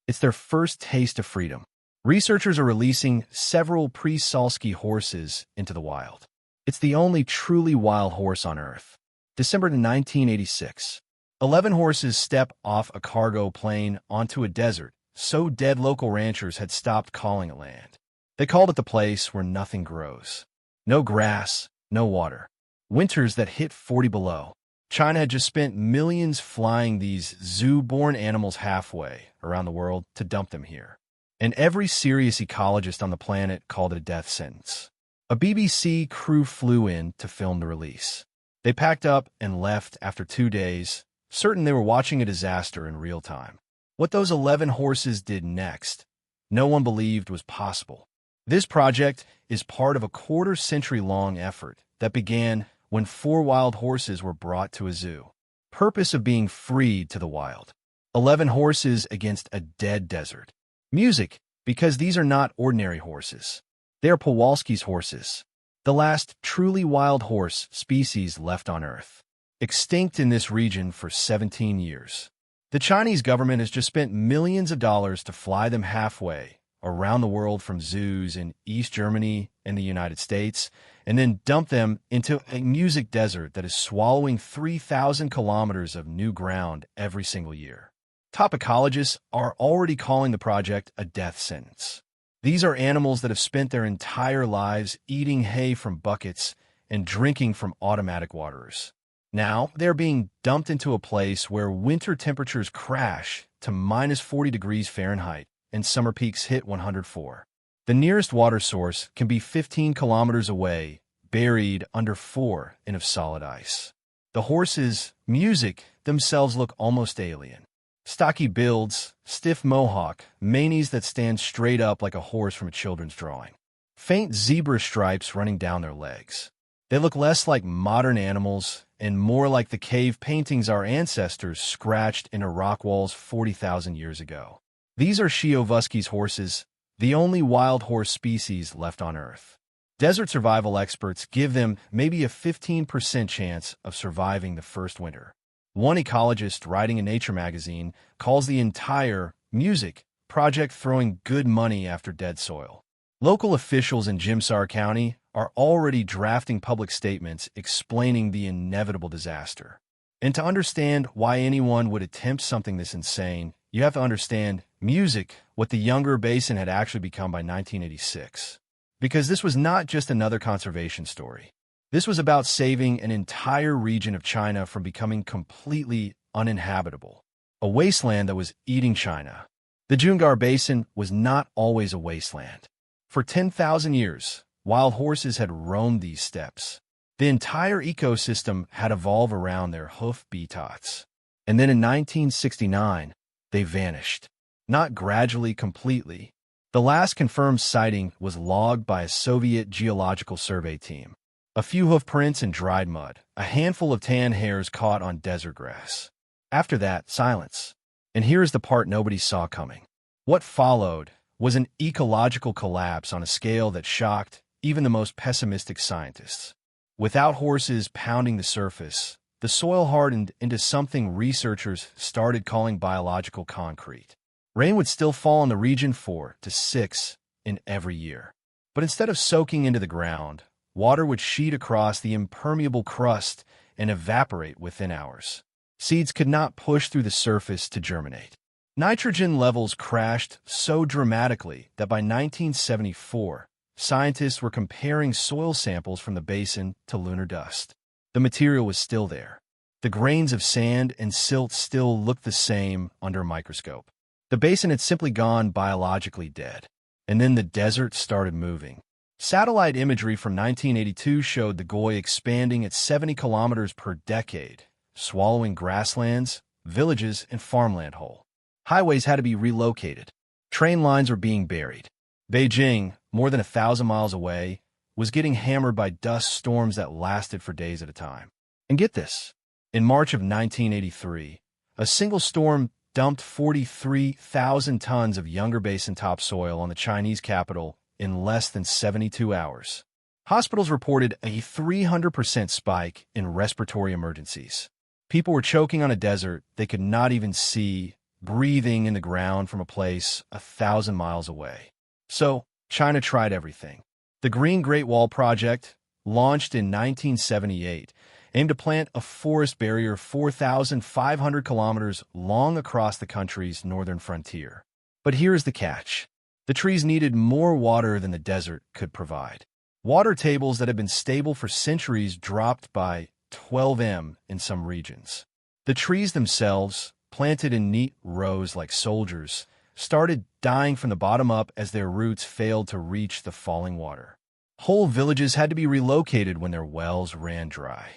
It's their first taste of freedom. Researchers are releasing several Przewalski horses into the wild. It's the only truly wild horse on Earth. December 1986. 11 horses step off a cargo plane onto a desert, so dead local ranchers had stopped calling it land. They called it the place where nothing grows. No grass, no water. Winters that hit 40 below. China had just spent millions flying these zoo-born animals halfway around the world to dump them here. And every serious ecologist on the planet called it a death sentence. A BBC crew flew in to film the release. They packed up and left after 2 days, certain they were watching a disaster in real time. What those 11 horses did next, no one believed was possible. This project is part of a quarter-century-long effort that began when 4 wild horses were brought to a zoo. Purpose of being freed to the wild. 11 horses against a dead desert. Music, because these are not ordinary horses. They are Przewalski's horses, the last truly wild horse species left on Earth. Extinct in this region for 17 years. The Chinese government has just spent millions of dollars to fly them halfway around the world from zoos in East Germany and the United States, and then dump them into a music desert that is swallowing 3,000 kilometers of new ground every single year. Top ecologists are already calling the project a death sentence. These are animals that have spent their entire lives eating hay from buckets and drinking from automatic waterers. Now, they're being dumped into a place where winter temperatures crash to minus 40 degrees Fahrenheit and summer peaks hit 104. The nearest water source can be 15 kilometers away, buried under 4 inches of solid ice. The horses' music themselves look almost alien. Stocky builds, stiff mohawk, manes that stand straight up like a horse from a children's drawing. Faint zebra stripes running down their legs. They look less like modern animals and more like the cave paintings our ancestors scratched into rock walls 40,000 years ago. These are Przewalski's horses, the only wild horse species left on Earth. Desert survival experts give them maybe a 15% chance of surviving the first winter. One ecologist writing in Nature magazine calls the entire music project throwing good money after dead soil. Local officials in Jimsar County are already drafting public statements explaining the inevitable disaster. And to understand why anyone would attempt something this insane, you have to understand music, what the Younger Basin had actually become by 1986. Because this was not just another conservation story. This was about saving an entire region of China from becoming completely uninhabitable, a wasteland that was eating China. The Jungar Basin was not always a wasteland. For 10,000 years, wild horses had roamed these steppes. The entire ecosystem had evolved around their hoof beatots. And then in 1969, they vanished. Not gradually, completely. The last confirmed sighting was logged by a Soviet geological survey team. A few hoof prints in dried mud, a handful of tan hairs caught on desert grass. After that, silence. And here is the part nobody saw coming. What followed was an ecological collapse on a scale that shocked even the most pessimistic scientists. Without horses pounding the surface, the soil hardened into something researchers started calling biological concrete. Rain would still fall in the region 4 to 6 in every year. But instead of soaking into the ground, water would sheet across the impermeable crust and evaporate within hours. Seeds could not push through the surface to germinate. Nitrogen levels crashed so dramatically that by 1974, scientists were comparing soil samples from the basin to lunar dust. The material was still there. The grains of sand and silt still looked the same under a microscope. The basin had simply gone biologically dead. And then the desert started moving. Satellite imagery from 1982 showed the Goy expanding at 70 kilometers per decade, swallowing grasslands, villages, and farmland whole. Highways had to be relocated. Train lines were being buried. Beijing, more than 1,000 miles away, was getting hammered by dust storms that lasted for days at a time. And get this, in March of 1983, a single storm dumped 43,000 tons of Younger Basin topsoil on the Chinese capital in less than 72 hours. Hospitals reported a 300% spike in respiratory emergencies. People were choking on a desert they could not even see breathing in the ground from a place 1,000 miles away. So, China tried everything. The Green Great Wall Project, launched in 1978, aimed to plant a forest barrier 4,500 kilometers long across the country's northern frontier. But here's the catch. The trees needed more water than the desert could provide. Water tables that had been stable for centuries dropped by 12 m in some regions. The trees themselves, planted in neat rows like soldiers, started dying from the bottom up as their roots failed to reach the falling water. Whole villages had to be relocated when their wells ran dry.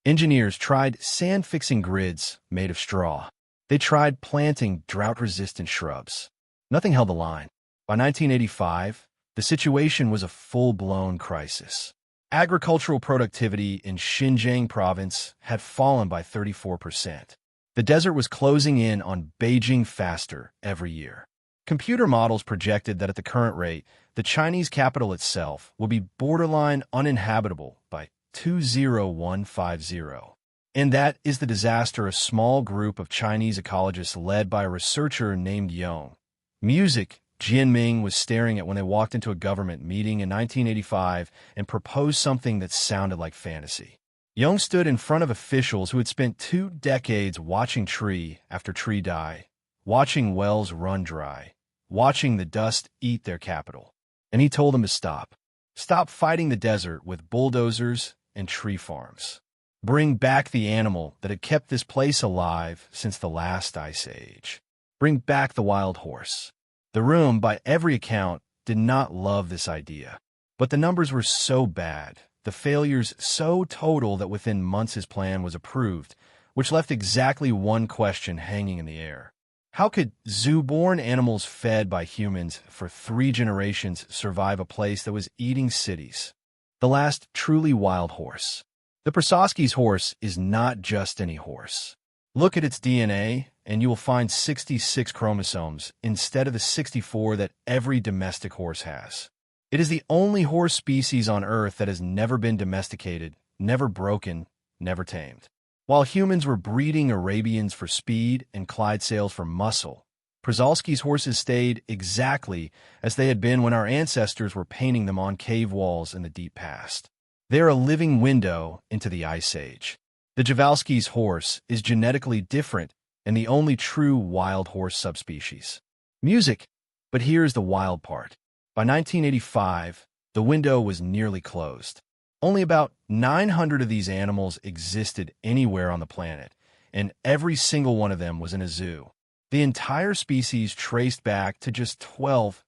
Engineers tried sand-fixing grids made of straw. They tried planting drought-resistant shrubs. Nothing held the line. By 1985, the situation was a full-blown crisis. Agricultural productivity in Xinjiang province had fallen by 34%. The desert was closing in on Beijing faster every year. Computer models projected that at the current rate, the Chinese capital itself will be borderline uninhabitable by 2150. And that is the disaster a small group of Chinese ecologists led by a researcher named Yang. Music, Jianming was staring at when they walked into a government meeting in 1985 and proposed something that sounded like fantasy. Yang stood in front of officials who had spent 2 decades watching tree after tree die, watching wells run dry, watching the dust eat their capital. And he told them to stop. Stop fighting the desert with bulldozers and tree farms. Bring back the animal that had kept this place alive since the last ice age. Bring back the wild horse. The room, by every account, did not love this idea. But the numbers were so bad, the failures so total that within months his plan was approved, which left exactly one question hanging in the air. How could zoo-born animals fed by humans for 3 generations survive a place that was eating cities? The last truly wild horse. The Przewalski's horse is not just any horse. Look at its DNA, and you will find 66 chromosomes instead of the 64 that every domestic horse has. It is the only horse species on Earth that has never been domesticated, never broken, never tamed. While humans were breeding Arabians for speed and Clydesdales for muscle, Przewalski's horses stayed exactly as they had been when our ancestors were painting them on cave walls in the deep past. They are a living window into the Ice Age. The Przewalski's horse is genetically different and the only true wild horse subspecies. Music, but here's the wild part. By 1985, the window was nearly closed. Only about 900 of these animals existed anywhere on the planet, and every single one of them was in a zoo. The entire species traced back to just 12.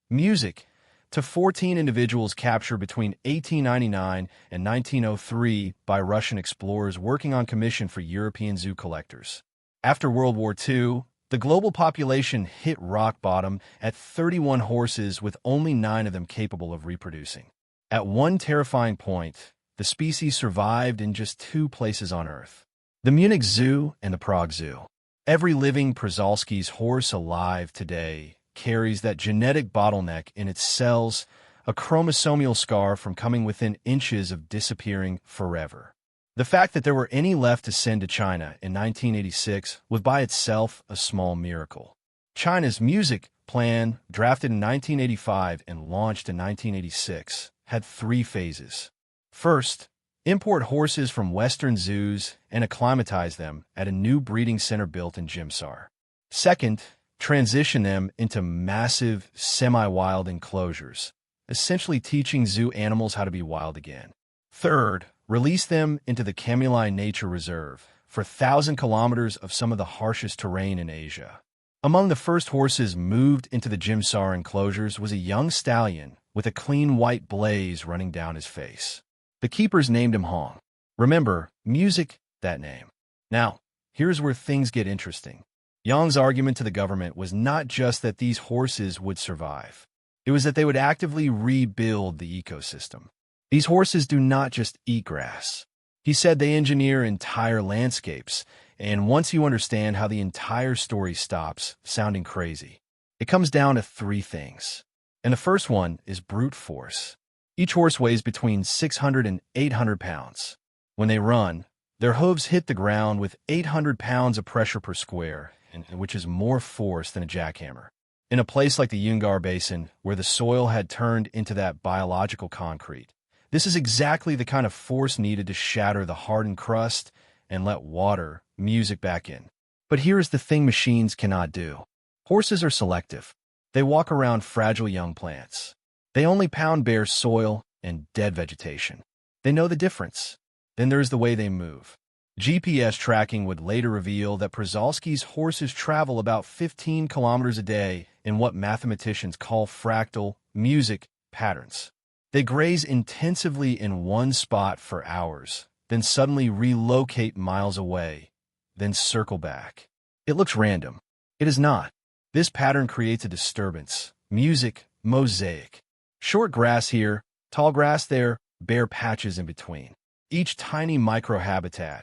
Music, to 14 individuals captured between 1899 and 1903 by Russian explorers working on commission for European zoo collectors. After World War II, the global population hit rock bottom at 31 horses with only 9 of them capable of reproducing. At one terrifying point, the species survived in just 2 places on Earth: the Munich Zoo and the Prague Zoo. Every living Przewalski's horse alive today carries that genetic bottleneck in its cells, a chromosomal scar from coming within inches of disappearing forever. The fact that there were any left to send to China in 1986 was by itself a small miracle. China's music plan, drafted in 1985 and launched in 1986, had 3 phases. First, import horses from Western zoos and acclimatize them at a new breeding center built in Jimsar. Second, transition them into massive, semi-wild enclosures, essentially teaching zoo animals how to be wild again. Third, release them into the Kamilai Nature Reserve for 1,000 kilometers of some of the harshest terrain in Asia. Among the first horses moved into the Jimsar enclosures was a young stallion with a clean white blaze running down his face. The keepers named him Hong. Remember, music, that name. Now, here's where things get interesting. Yang's argument to the government was not just that these horses would survive. It was that they would actively rebuild the ecosystem. These horses do not just eat grass. He said they engineer entire landscapes, and once you understand how the entire story stops sounding crazy, it comes down to 3 things. And the first one is brute force. Each horse weighs between 600 and 800 pounds. When they run, their hooves hit the ground with 800 pounds of pressure per square, which is more force than a jackhammer. In a place like the Yungar Basin, where the soil had turned into that biological concrete, this is exactly the kind of force needed to shatter the hardened crust and let water, music back in. But here is the thing machines cannot do. Horses are selective. They walk around fragile young plants. They only pound bare soil and dead vegetation. They know the difference. Then there's the way they move. GPS tracking would later reveal that Przewalski's horses travel about 15 kilometers a day in what mathematicians call fractal music patterns. They graze intensively in one spot for hours, then suddenly relocate miles away, then circle back. It looks random. It is not. This pattern creates a disturbance. Music, mosaic. Short grass here, tall grass there, bare patches in between. Each tiny microhabitat.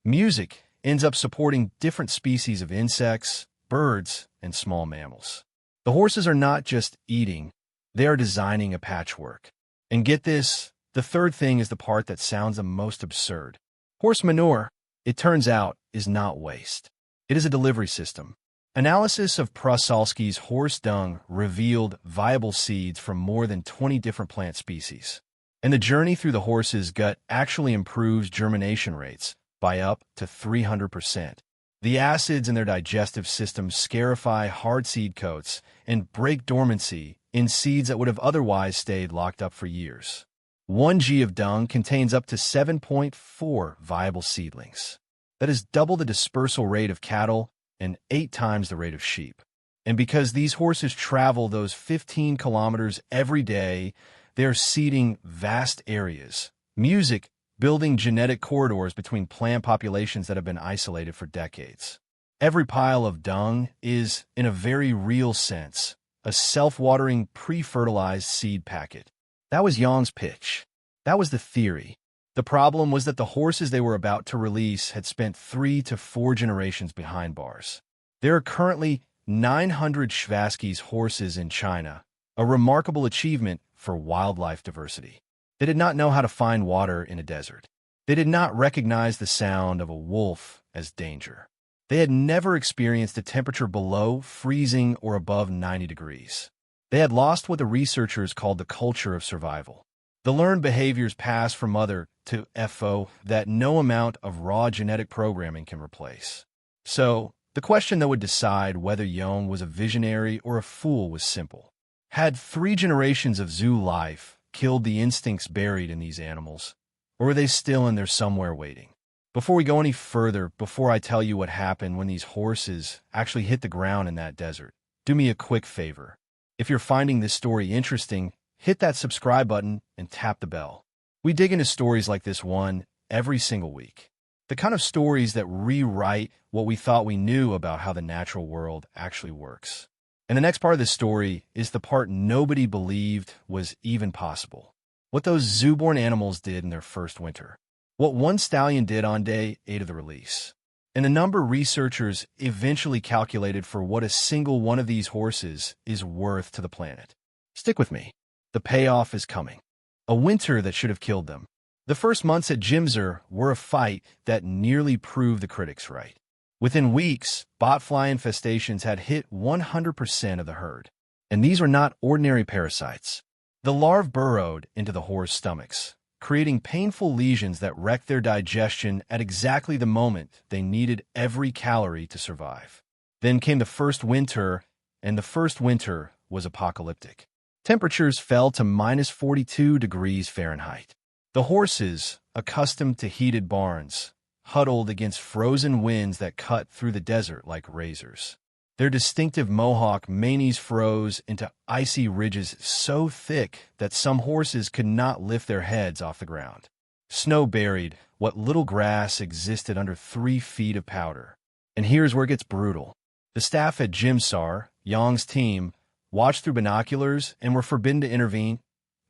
Music ends up supporting different species of insects, birds, and small mammals. The horses are not just eating, they are designing a patchwork. And get this, the third thing is the part that sounds the most absurd. Horse manure, it turns out, is not waste. It is a delivery system. Analysis of Przewalski's horse dung revealed viable seeds from more than 20 different plant species. And the journey through the horse's gut actually improves germination rates by up to 300%. The acids in their digestive system scarify hard seed coats and break dormancy in seeds that would have otherwise stayed locked up for years. 1 g of dung contains up to 7.4 viable seedlings. That is double the dispersal rate of cattle and 8 times the rate of sheep. And because these horses travel those 15 kilometers every day, they are seeding vast areas. Music, building genetic corridors between plant populations that have been isolated for decades. Every pile of dung is, in a very real sense, a self-watering pre-fertilized seed packet. That was Yang's pitch. That was the theory. The problem was that the horses they were about to release had spent 3 to 4 generations behind bars. There are currently 900 Przewalski's horses in China, a remarkable achievement for wildlife diversity. They did not know how to find water in a desert. They did not recognize the sound of a wolf as danger. They had never experienced a temperature below freezing or above 90 degrees. They had lost what the researchers called the culture of survival. The learned behaviors pass from mother to FO that no amount of raw genetic programming can replace. So, the question that would decide whether Yang was a visionary or a fool was simple. Had 3 generations of zoo life killed the instincts buried in these animals, or were they still in there somewhere waiting? Before we go any further, before I tell you what happened when these horses actually hit the ground in that desert, do me a quick favor. If you're finding this story interesting, hit that subscribe button and tap the bell. We dig into stories like this one every single week. The kind of stories that rewrite what we thought we knew about how the natural world actually works. And the next part of this story is the part nobody believed was even possible. What those zoo-born animals did in their first winter. What one stallion did on day 8 of the release. And a number of researchers eventually calculated for what a single one of these horses is worth to the planet. Stick with me. The payoff is coming. A winter that should have killed them. The first months at Jimzer were a fight that nearly proved the critics right. Within weeks, botfly infestations had hit 100% of the herd. And these were not ordinary parasites. The larvae burrowed into the horse stomachs, creating painful lesions that wrecked their digestion at exactly the moment they needed every calorie to survive. Then came the first winter, and the first winter was apocalyptic. Temperatures fell to minus 42 degrees Fahrenheit. The horses, accustomed to heated barns, huddled against frozen winds that cut through the desert like razors. Their distinctive mohawk manes froze into icy ridges so thick that some horses could not lift their heads off the ground. Snow buried what little grass existed under 3 feet of powder. And here's where it gets brutal. The staff at Jimsar, Yang's team, watched through binoculars and were forbidden to intervene.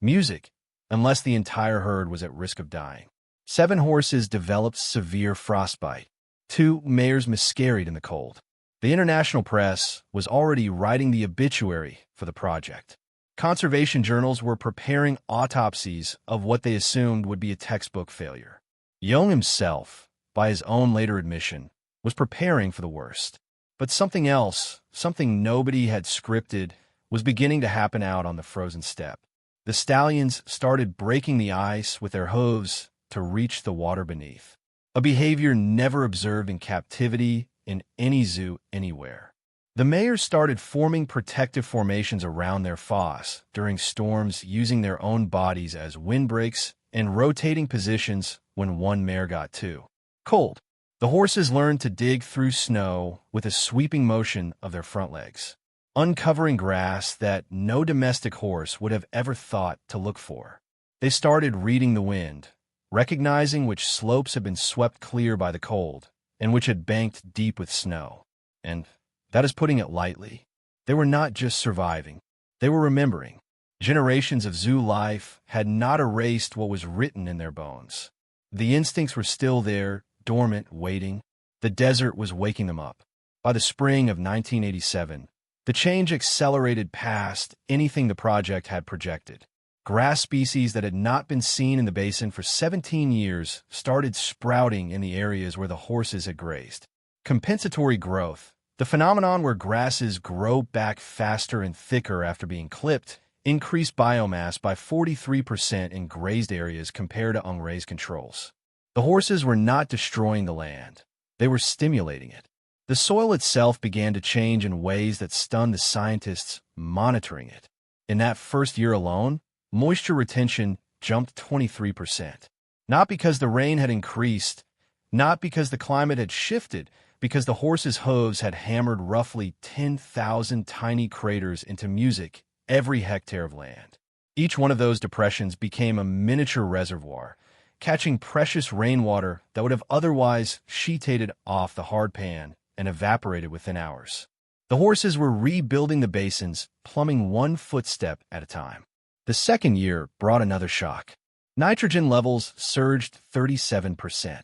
Music, unless the entire herd was at risk of dying. 7 horses developed severe frostbite. 2 mares miscarried in the cold. The international press was already writing the obituary for the project. Conservation journals were preparing autopsies of what they assumed would be a textbook failure. Yang himself, by his own later admission, was preparing for the worst. But something else, something nobody had scripted, was beginning to happen out on the frozen steppe. The stallions started breaking the ice with their hooves to reach the water beneath, a behavior never observed in captivity in any zoo anywhere. The mares started forming protective formations around their foss during storms, using their own bodies as windbreaks and rotating positions when one mare got too cold. The horses learned to dig through snow with a sweeping motion of their front legs, uncovering grass that no domestic horse would have ever thought to look for. They started reading the wind, recognizing which slopes had been swept clear by the cold and which had banked deep with snow. And that is putting it lightly. They were not just surviving, they were remembering. Generations of zoo life had not erased what was written in their bones. The instincts were still there, dormant, waiting. The desert was waking them up. By the spring of 1987, the change accelerated past anything the project had projected. Grass species that had not been seen in the basin for 17 years started sprouting in the areas where the horses had grazed. Compensatory growth, the phenomenon where grasses grow back faster and thicker after being clipped, increased biomass by 43% in grazed areas compared to ungrazed controls. The horses were not destroying the land. They were stimulating it. The soil itself began to change in ways that stunned the scientists monitoring it. In that first year alone, moisture retention jumped 23%. Not because the rain had increased, not because the climate had shifted, because the horses' hooves had hammered roughly 10,000 tiny craters into music every hectare of land. Each one of those depressions became a miniature reservoir, catching precious rainwater that would have otherwise sheetated off the hard pan and evaporated within hours. The horses were rebuilding the basins, plumbing one footstep at a time. The second year brought another shock. Nitrogen levels surged 37%.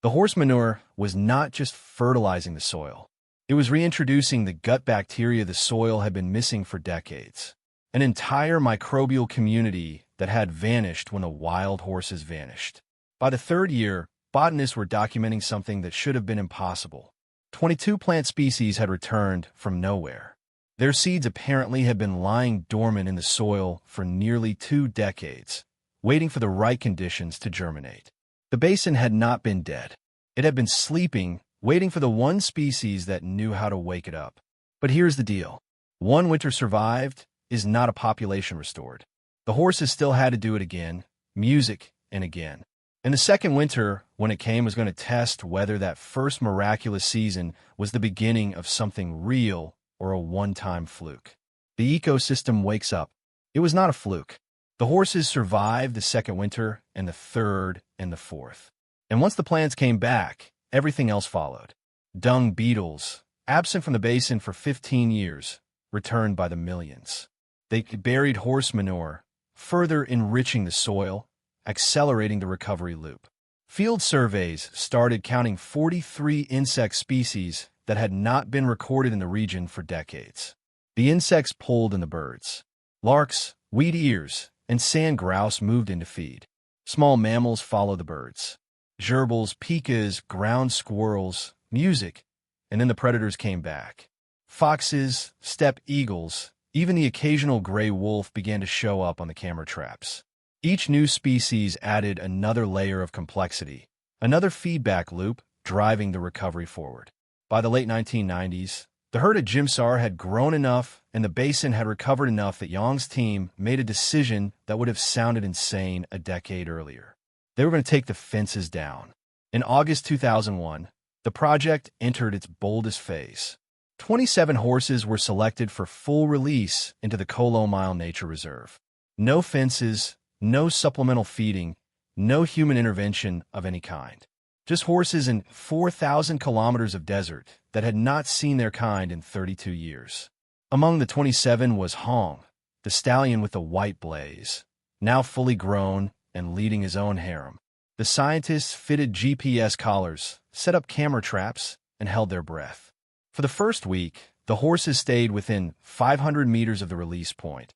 The horse manure was not just fertilizing the soil. It was reintroducing the gut bacteria the soil had been missing for decades. An entire microbial community that had vanished when the wild horses vanished. By the third year, botanists were documenting something that should have been impossible. 22 plant species had returned from nowhere. Their seeds apparently had been lying dormant in the soil for nearly 2 decades, waiting for the right conditions to germinate. The basin had not been dead. It had been sleeping, waiting for the one species that knew how to wake it up. But here's the deal. One winter survived is not a population restored. The horses still had to do it again, music, and again. And the second winter, when it came, was going to test whether that first miraculous season was the beginning of something real or a one-time fluke. The ecosystem wakes up. It was not a fluke. The horses survived the second winter and the third and the fourth. And once the plants came back, everything else followed. Dung beetles, absent from the basin for 15 years, returned by the millions. They buried horse manure, further enriching the soil, accelerating the recovery loop. Field surveys started counting 43 insect species that had not been recorded in the region for decades. The insects pulled in the birds. Larks, wheat ears, and sand grouse moved in to feed. Small mammals followed the birds. Gerbils, pikas, ground squirrels, music, and then the predators came back. Foxes, steppe eagles, even the occasional gray wolf began to show up on the camera traps. Each new species added another layer of complexity, another feedback loop driving the recovery forward. By the late 1990s, the herd at Jimsar had grown enough and the basin had recovered enough that Yang's team made a decision that would have sounded insane a decade earlier. They were going to take the fences down. In August 2001, the project entered its boldest phase. 27 horses were selected for full release into the Kolo Mile Nature Reserve. No fences, no supplemental feeding, no human intervention of any kind. Just horses in 4,000 kilometers of desert that had not seen their kind in 32 years. Among the 27 was Hong, the stallion with the white blaze, now fully grown and leading his own harem. The scientists fitted GPS collars, set up camera traps, and held their breath. For the first week, the horses stayed within 500 meters of the release point,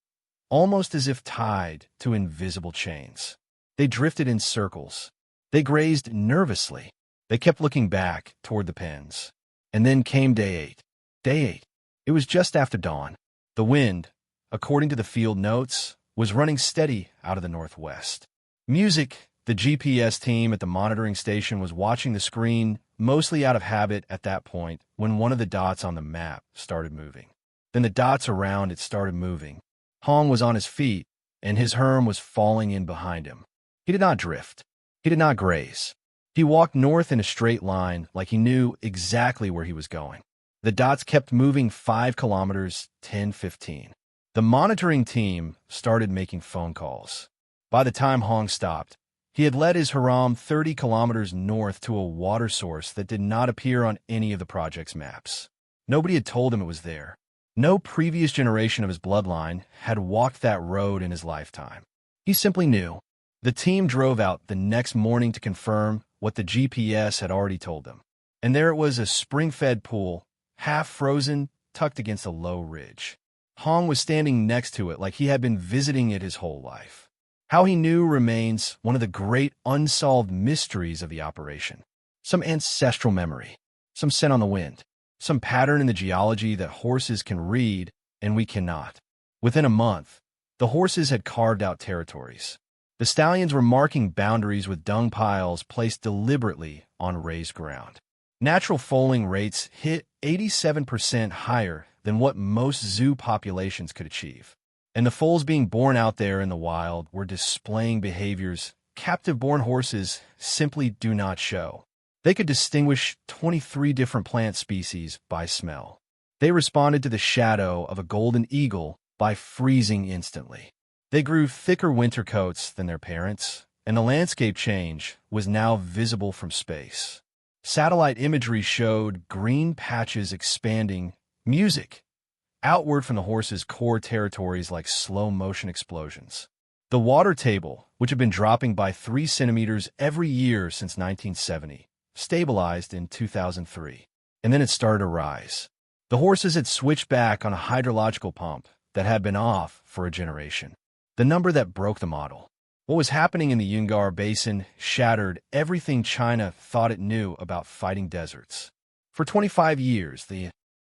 almost as if tied to invisible chains. They drifted in circles. They grazed nervously. They kept looking back toward the pens. And then came day 8. Day 8. It was just after dawn. The wind, according to the field notes, was running steady out of the northwest. Music, the GPS team at the monitoring station was watching the screen, mostly out of habit at that point, when one of the dots on the map started moving. Then the dots around it started moving. Hong was on his feet, and his herm was falling in behind him. He did not drift. He did not graze. He walked north in a straight line like he knew exactly where he was going. The dots kept moving 5 kilometers, 10, 15. The monitoring team started making phone calls. By the time Hong stopped, he had led his harem 30 kilometers north to a water source that did not appear on any of the project's maps. Nobody had told him it was there. No previous generation of his bloodline had walked that road in his lifetime. He simply knew. The team drove out the next morning to confirm what the GPS had already told them. And there it was, a spring-fed pool, half frozen, tucked against a low ridge. Hong was standing next to it like he had been visiting it his whole life. How he knew remains one of the great unsolved mysteries of the operation. Some ancestral memory, some scent on the wind, some pattern in the geology that horses can read and we cannot. Within a month, the horses had carved out territories. The stallions were marking boundaries with dung piles placed deliberately on raised ground. Natural foaling rates hit 87% higher than what most zoo populations could achieve. And the foals being born out there in the wild were displaying behaviors captive-born horses simply do not show. They could distinguish 23 different plant species by smell. They responded to the shadow of a golden eagle by freezing instantly. They grew thicker winter coats than their parents, and the landscape change was now visible from space. Satellite imagery showed green patches expanding, music, outward from the horse's core territories like slow-motion explosions. The water table, which had been dropping by 3 centimeters every year since 1970, stabilized in 2003, and then it started to rise. The horses had switched back on a hydrological pump that had been off for a generation. The number that broke the model. What was happening in the Yungar Basin shattered everything China thought it knew about fighting deserts. For 25 years, the